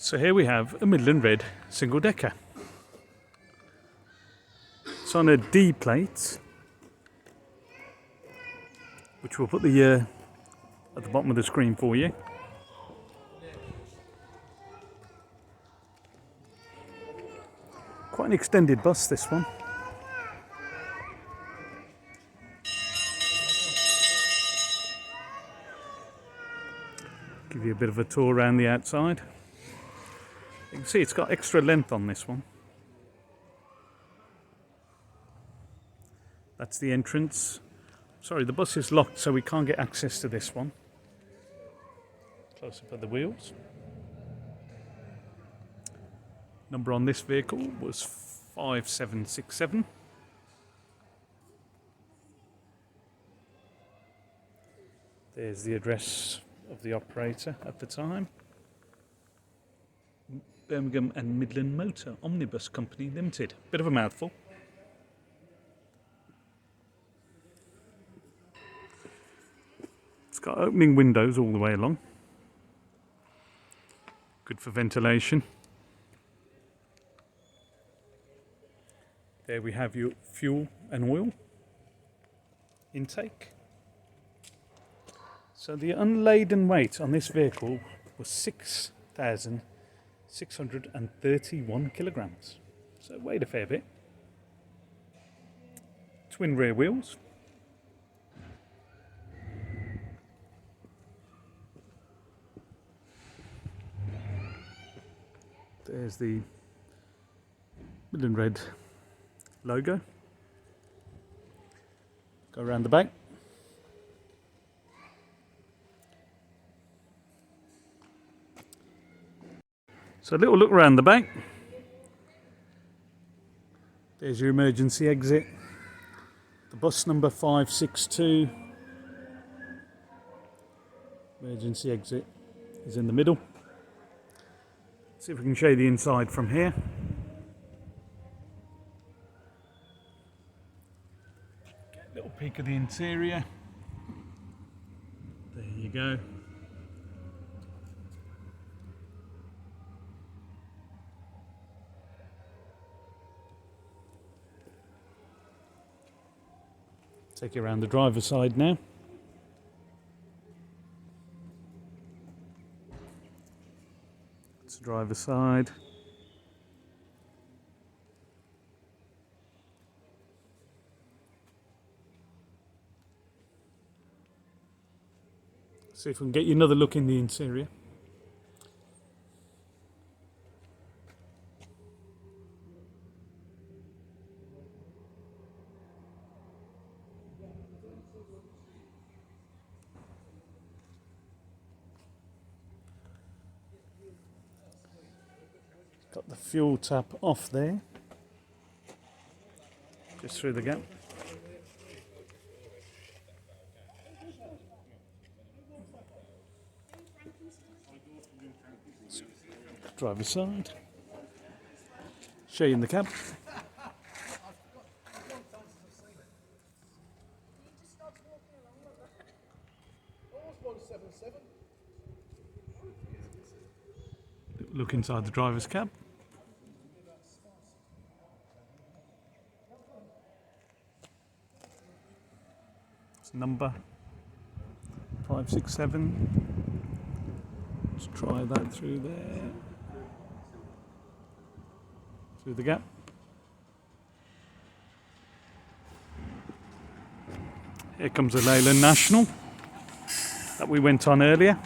So here we have a Midland red single decker. It's on a D plate, which we'll put the at the bottom of the screen for you. Quite an extended bus, this one. Give you a bit of a tour around the outside. You can see it's got extra length on this one. That's the entrance. Sorry, the bus is locked, so we can't get access to this one. Close up at the wheels. Number on this vehicle was 5767. There's the address of the operator at the time. Birmingham and Midland Motor Omnibus Company Limited. Bit of a mouthful. It's got opening windows all the way along. Good for ventilation. There we have your fuel and oil intake. So the unladen weight on this vehicle was 6,631 kilograms. So it weighed a fair bit. Twin rear wheels. There's the Midland red logo. Go around the back. So a little look around the back. There's your emergency exit. The bus number 562. Emergency exit is in the middle. See if we can show you the inside from here. Get a little peek of the interior. There you go. Take you around the driver's side now. That's the driver's side. See if we can get you another look in the interior. Got the fuel tap off there, just through the gap. Driver's side. Show you in the cab. Look inside the driver's cab. It's number 567. Let's try that through there. Through the gap. Here comes the Leyland National that we went on earlier.